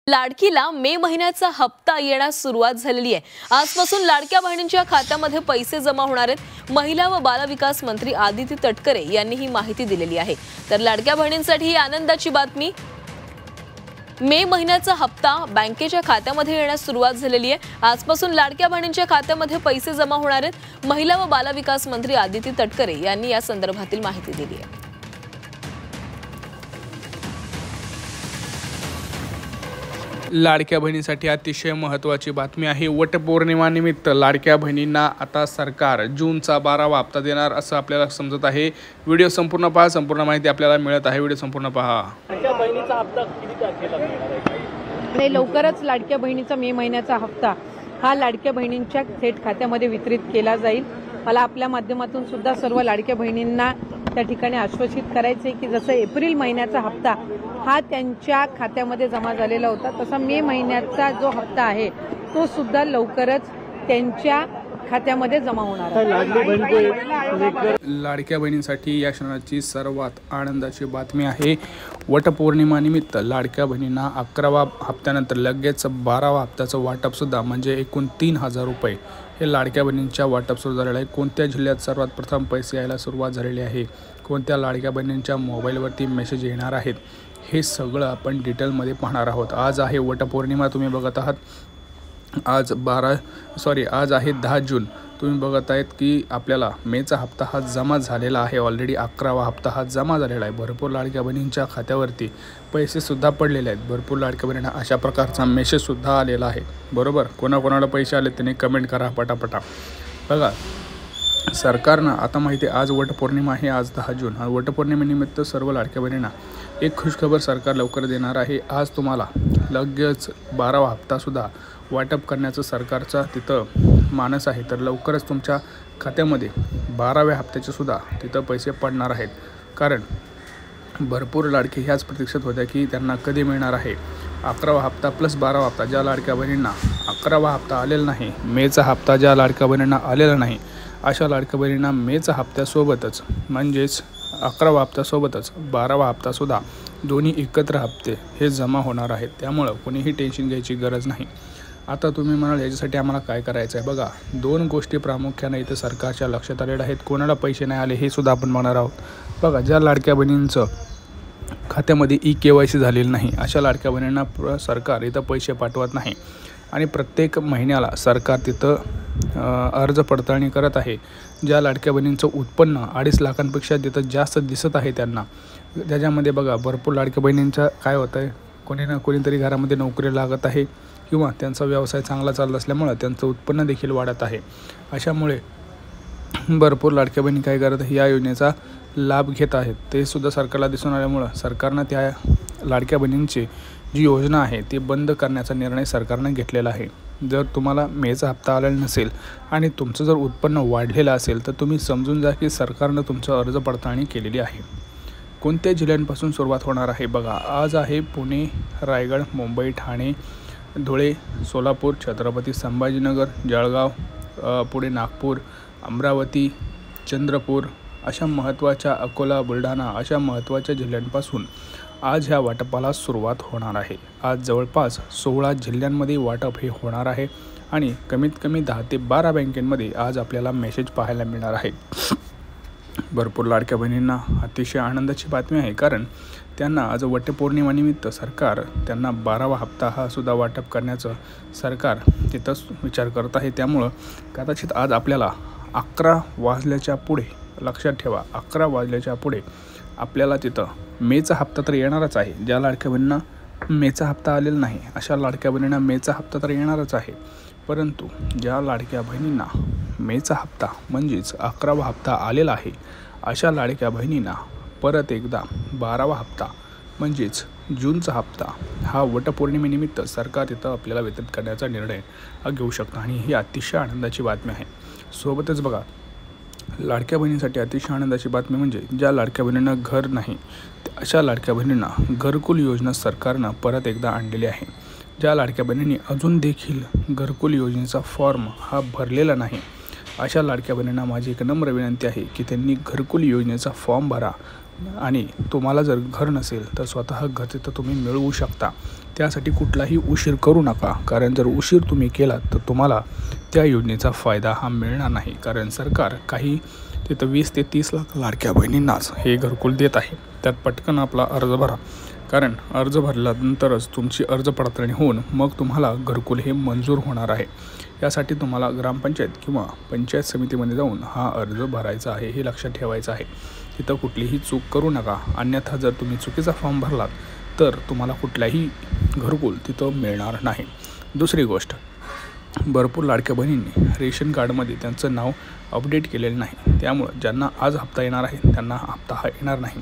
लाडकीला मे महिन्याचा हप्ता येण्यास सुरुवात झालेली आहे। आजपासून लाडक्या बहिणींच्या खात्यामध्ये पैसे जमा होणार आहेत। महिला व बाल विकास मंत्री आदिती तटकरे यांनी ही माहिती दिलेली आहे। तर लाडक्या बहिणींसाठी ही आनंदाची बातमी, मे महिन्याचा हप्ता बँकेच्या खात्यामध्ये येण्यास सुरुवात झालेली आहे। आजपासून लाडक्या बहिणींच्या खात्यामध्ये पैसे जमा होणार आहेत। महिला व बाल विकास मंत्री आदिती तटकरे यांनी या संदर्भातील माहिती दिली आहे। लाडक्या बहिणीसाठी अतिशय महत्त्वाची बातमी आहे। वटपौर्णिमा निमित्त लाडक्या बहिणींना आता सरकार जूनचा 12वा हप्ता देणार असं आपल्याला समजत आहे। व्हिडिओ संपूर्ण पहा, संपूर्ण माहिती आपल्याला मिळत आहे। व्हिडिओ संपूर्ण पहा। लाडक्या बहिणीचा हप्ता किती तारखेला मिळणार आहे? आणि लवकरच लाडक्या बहिणीचा मे महिन्याचा हप्ता हा लाडक्या बहिणींच्या थेट खात्यामध्ये वितरित केला जाईल। मला आपल्या माध्यमातून सुद्धा सर्व लाडक्या बहिणींना त्या ठिकाणी आश्वासित करायचे की जसं एप्रिल महिन्याचा हप्ता हा त्यांच्या खात्यामध्ये जमा झालेला होता, तसा मे महिन्याचा जो हप्ता आहे तो सुद्धा लवकरच त्यांच्या खात्यामध्ये जमा होणार आहे। लाडक्या बहिणींसाठी या क्षणाची सर्वात आनंदाची बातमी आहे। वटपौर्णिमा निमित्त लाडक्या बहिणींना 11वा हप्त्यानंतर लगेच 12वा हप्त्याचं वाटप सुद्धा म्हणजे एकूण 3000 रुपये हे लाडक्या बहिणींच्या वाटप सुरू झालेलं आहे। कोणत्या जिल्ह्यात सर्वात प्रथम पैसे यायला सुरुवात झालेली आहे, कोणत्या लाडक्या बहिणींच्या मोबाईलवरती मेसेज येणार आहेत, हे सगळं आपण डिटेलमध्ये पाहणार आहोत। आज आहे वटपौर्णिमा, तुम्ही बघत आहात। आज आहे 10 जून। तुम्ही बघत आहेत की आपल्याला मेचा हप्ता हा जमा झालेला आहे। ऑलरेडी 11वा हप्ता हा जमा झालेला आहे। भरपूर लाडक्या बहिणींच्या खात्यावरती पैसेसुद्धा पडलेले आहेत। भरपूर लाडक्या बहिणींना अशा प्रकारचा मेसेजसुद्धा आलेला आहे, बरोबर। कोणाकोणाला पैसे आले त्यांनी कमेंट करा पटापटा। बघा, सरकारनं आता माहिती आहे आज वटपौर्णिमा आहे, आज 10 जून। वटपौर्णिमेनिमित्त सर्व लाडक्या बहिणींना एक खुशखबर सरकार लवकर देणार आहे। आज तुम्हाला लगेच 12वा हप्तासुद्धा वाटप करण्याचं सरकारचा तिथं मानस आहे। तर लवकरच तुमच्या खात्यामध्ये 12व्या हप्त्याचे सुद्धा तिथं पैसे पडणार आहेत। कारण भरपूर लाडके ह्याच प्रतीक्षेत होत्या की त्यांना कधी मिळणार आहे 11वा हप्ता प्लस 12वा हप्ता। ज्या लाडक्या बहिणींना 11वा हप्ता आलेला नाही, मेचा हप्ता ज्या लाडक्या बहिणींना आलेला नाही, अशा लाडक्या बहिणींना मेचा हप्त्यासोबतच म्हणजेच 11वा हप्त्यासोबतच 12वा हप्तासुद्धा दोन्ही एकत्र हप्ते हे जमा होणार आहेत। त्यामुळं कोणीही टेन्शन घ्यायची गरज नाही। आता तुम्ही म्हणाल याच्यासाठी आम्हाला काय करायचं आहे? बघा, 2 गोष्टी प्रामुख्याने इथं सरकारच्या लक्षात आलेल्या आहेत। कोणाला पैसे नाही आले हे सुद्धा आपण बघणार आहोत। बघा, ज्या लाडक्या बहिणींचं खात्यामध्ये EKYC झालेलं नाही, अशा लाडक्या बहिणींना सरकार इथं पैसे पाठवत नाही। आणि प्रत्येक महिन्याला सरकार तिथं अर्ज पडताळणी करत आहे। ज्या लाडक्या बहिणींचं उत्पन्न 2.5 लाखांपेक्षा तिथं जास्त दिसत आहे त्यांना, त्याच्यामध्ये बघा भरपूर लाडक्या बहिणींचं काय होतं आहे, कोणी ना कोणीतरी घरामध्ये नोकरी लागत आहे किंवा त्यांचा व्यवसाय चांगला चालत असल्यामुळं त्यांचं उत्पन्न देखील वाढत आहे। अशामुळे भरपूर लाडक्या बहिणी काय करत आहे, या योजनेचा लाभ घेत आहेत। ते सुद्धा सरकारला दिसून आल्यामुळं सरकारनं त्या लाडक्या बहिणींची जी योजना आहे ती बंद करण्याचा निर्णय सरकारनं घेतलेला आहे। जर तुम्हाला मेचा हप्ता आलेला नसेल आणि तुमचं जर उत्पन्न वाढलेलं असेल तर तुम्ही समजून जा की सरकारनं तुमचं अर्ज पडताळणी केलेली आहे। कोणत्या जिल्ह्यांपासून सुरुवात होणार आहे? बघा, आज आहे पुणे, रायगड, मुंबई, ठाणे, धुळे, सोलापूर, छत्रपती संभाजीनगर, जळगाव, पुढे नागपूर, अमरावती, चंद्रपूर अशा महत्त्वाच्या, अकोला, बुलढाणा अशा महत्त्वाच्या जिल्ह्यांपासून आज ह्या वाटपाला सुरुवात होणार आहे। आज जवळपास 16 जिल्ह्यांमध्ये वाटप हे होणार आहे आणि कमीत कमी 10 ते 12 बँकेमध्ये आज आपल्याला मेसेज पाहायला मिळणार आहे। भरपूर लाडक्या बहिणींना अतिशय आनंदाची बातमी आहे, कारण त्यांना आज वटपौर्णिमेनिमित्त सरकार त्यांना 12वा हप्ता हा सुद्धा वाटप करण्याचं सरकार तिथंच विचार करत आहे। त्यामुळं कदाचित आज आपल्याला 11 वाजल्याच्या पुढे, लक्षात ठेवा 11 वाजल्याच्या पुढे आपल्याला तिथं मेचा हप्ता तर येणारच आहे। ज्या लाडक्या बहिणींना मेचा हप्ता आलेला नाही अशा लाडक्या बहिणींना मेचा हप्ता तर येणारच आहे, परंतु ज्या लाडक्या बहिणींना मेचा हप्ता म्हणजेच 11वा हप्ता आलेला आहे अशा लाडक्या बहिणींना परत एकदा 12वा हप्ता म्हणजेच जूनचा हप्ता हा वटपौर्णिमेनिमित्त सरकार तिथं आपल्याला वितरित करण्याचा निर्णय घेऊ शकतो आणि ही अतिशय आनंदाची बातमी आहे। सोबतच बघा, लाडक्या बहिणींसाठी अतिशय आनंदाची बातमी म्हणजे ज्या लाडक्या बहिणींना घर नाही अशा लाडक्या बहिणींना घरकुल योजना सरकारनं परत एकदा आणलेली आहे। ज्या लाडक्या बहिणींनी अजून देखील घरकुल योजनेचा फॉर्म हा भरलेला नाही अशा लाडक्या बहिणींना माझी एक नम्र विनंती आहे की त्यांनी घरकुल योजनेचा फॉर्म भरा आणि तुम्हाला जर घर नसेल तर स्वतः घर तिथं तुम्ही मिळवू शकता. त्यासाठी कुठलाही उशीर करू नका, कारण जर उशीर तुम्ही केलात तर तुम्हाला त्या योजनेचा फायदा हा मिळणार नाही. कारण सरकार काही तिथं 20 ते 30 लाख लाडक्या बहिणींनाच हे घरकुल देत आहे. त्यात पटकन आपला अर्ज भरा, कारण अर्ज भरल्यानंतरच तुमची अर्ज पडताळणी होऊन मग तुम्हाला घरकुल हे मंजूर होणार आहे. यासाठी तुम्हाला ग्रामपंचायत किंवा पंचायत समितीमध्ये जाऊन हा अर्ज भरायचा आहे, हे लक्षात ठेवायचं आहे. तिथं कुठलीही चूक करू नका, अन्यथा जर तुम्ही चुकीचा फॉर्म भरलात तर तुम्हाला कुठल्याही घरकुल तिथं मिळणार नाही. दुसरी गोष्ट, भरपूर लाडक्या बहिणींनी रेशन कार्डमध्ये त्यांचं नाव अपडेट केलेलं नाही, त्यामुळं ज्यांना आज हप्ता येणार आहे त्यांना हप्ता हा येणार नाही.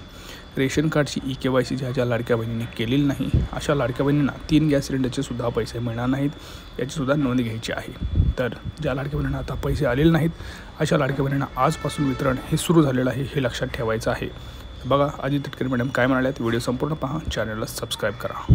रेशन कार्डची EKYC ज्या लाडक्या बहिणींनी केलेली नाही अशा लाडक्या बहिणींना 3 गॅस सिलेंडरचे सुद्धा पैसे मिळणार नाहीत, याचीसुद्धा नोंद घ्यायची आहे. तर ज्या लाडक्या बहिणींना आता पैसे आलेले नाहीत अशा लाडक्या बहिणींना आजपासून वितरण हे सुरू झालेलं आहे, हे लक्षात ठेवायचं आहे. बघा आदिती तटकरे मॅडम काय म्हणाल्यात, व्हिडिओ संपूर्ण पहा, चॅनलला सबस्क्राईब करा.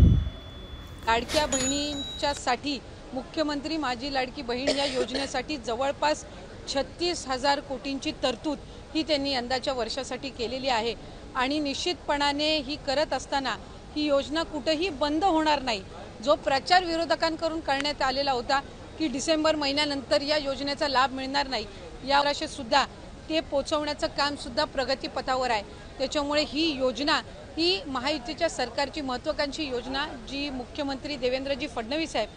लाडक्या बहिणींच्यासाठी मुख्यमंत्री माझी लाडकी बहीण या योजनेसाठी जवळपास 36,000 कोटींची तरतूद ही त्यांनी यंदाच्या वर्षासाठी केलेली आहे. आणि निश्चितपणाने ही करत असताना ही योजना कुठेही बंद होणार नाही. जो प्रचार विरोधकांकडून करण्यात आलेला होता की डिसेंबर महिन्यानंतर या योजनेचा लाभ मिळणार नाही, या वर्षी सुद्धा ते पोचवण्याचं काम सुद्धा प्रगतीपथावर आहे. त्याच्यामुळे ही योजना ही महायुतीच्या सरकारची महत्त्वाकांक्षी योजना, जी मुख्यमंत्री देवेंद्रजी फडणवीस साहेब,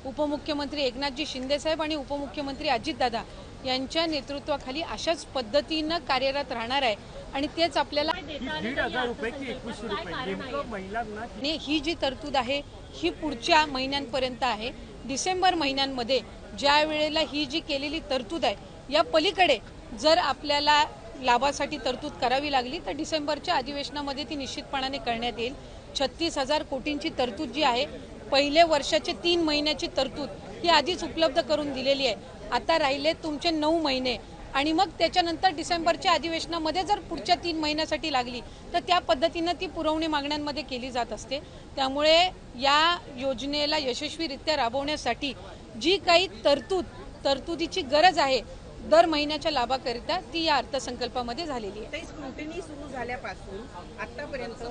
उपमुख्यमंत्री एकनाथजी शिंदे साहेब आणि उपमुख्यमंत्री अजितदादा यांच्या नेतृत्वाखाली अशाच पद्धतीनं कार्यरत राहणार आहे. आणि तेच आपल्याला 1,500 रुपये की 2100 रुपये नेमकं महिलांना ही जी तरतूद आहे ही पुढच्या महिन्यांपर्यंत आहे. डिसेंबर महिन्यांमध्ये ज्या वेळेला ही जी केलेली तरतूद आहे या पलीकडे जर आपल्याला लाभासाठी तरतूद करावी लागली तर डिसेंबरच्या अधिवेशनामध्ये ती निश्चितपणाने करण्यात येईल. 36,000 कोटींची तरतूद जी आहे, पहिले वर्षाचे 3 महिन्याची तरतूद ही आधीच उपलब्ध करून दिलेली आहे. आता राहिले तुमचे 9 महिने आणि मग त्याच्यानंतर डिसेंबरच्या अधिवेशनामध्ये जर पुढच्या 3 महिन्यासाठी लागली तर त्या पद्धतीनं ती पुरवणी मागण्यांमध्ये केली जात असते. त्यामुळे या योजनेला यशस्वीरित्या राबवण्यासाठी जी काही तरतुदीची गरज आहे दर महिन्याच्या लाभाकरिता, ती या अर्थसंकल्पामध्ये झालेली आहे. स्क्रुटिनी सुरू झाल्यापासून आतापर्यंत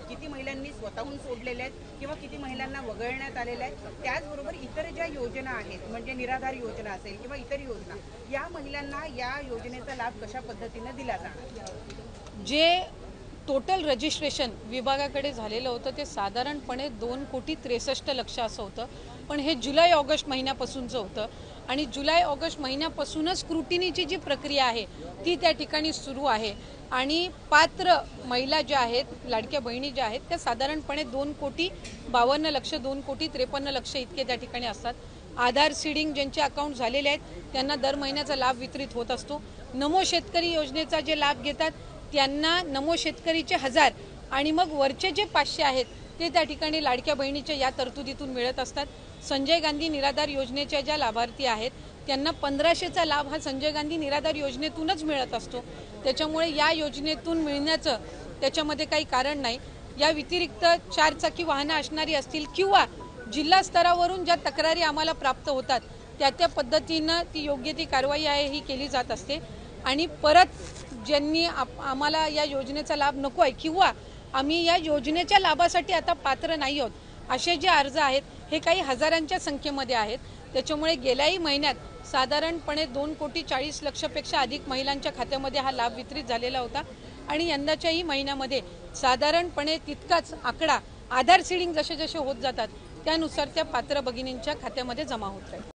किती महिलांनी स्वतःहून सोडलेल्या आहेत किंवा किती महिलांना वगळण्यात आलेल्या आहेत, त्याचबरोबर इतर ज्या योजना आहेत म्हणजे निराधार योजना असेल किंवा इतर योजना, या महिलांना या योजनेचा लाभ कशा पद्धतीने दिला जाणार? जे टोटल रजिस्ट्रेशन विभागाकडे झालेलं होतं ते साधारणपणे 2,63,00,000 असं होतं. पण हे जुलै-ऑगस्ट महिन्यापासूनचं होतं आणि जुलै-ऑगस्ट महिन्यापासूनच स्क्रुटिनीची जी प्रक्रिया आहे ती त्या ठिकाणी सुरू आहे. आणि पात्र महिला ज्या आहेत, लाडक्या बहिणी ज्या आहेत, त्या साधारणपणे 2,52,00,000 2,53,00,000 इतके त्या ठिकाणी असतात. आधार सीडिंग ज्यांचे अकाउंट झालेले आहेत त्यांना दर महिन्याचा लाभ वितरित होत असतो. नमो शेतकरी योजनेचा जे लाभ घेतात त्यांना नमो शेतकरीचे 1000 आणि मग वरचे जे 500 आहेत ते त्या ठिकाणी लाडक्या बहिणीच्या या तरतुदीतून मिळत असतात. संजय गांधी निराधार योजनेच्या ज्या लाभार्थी आहेत त्यांना 1500चा लाभ हा संजय गांधी निराधार योजनेतूनच मिळत असतो. त्याच्यामुळे या योजनेतून मिळण्याचं त्याच्यामध्ये काही कारण नाही. या व्यतिरिक्त 4 चाकी वाहनं असणारी असतील किंवा जिल्हा स्तरावरून ज्या तक्रारी आम्हाला प्राप्त होतात त्या पद्धतीनं ती योग्य ती कारवाई आहे ही केली जात असते. आणि परत ज्यांनी आम्हाला या योजनेचा लाभ नको आहे किंवा आम्ही या योजनेच्या लाभासाठी आता पात्र नाही आहोत असे जे अर्ज आहेत हे काही हजारांच्या संख्येमध्ये आहेत. त्याच्यामुळे गेल्याही महिन्यात साधारणपणे 2,40,00,000 पेक्षा अधिक महिलांच्या खात्यामध्ये हा लाभ वितरित झालेला होता. आणि यंदाच्याही महिन्यामध्ये साधारणपणे तितकाच आकडा आधार सीडिंग जसे जसे होत जातात त्यानुसार त्या पात्र भगिनींच्या खात्यामध्ये जमा होत राहील.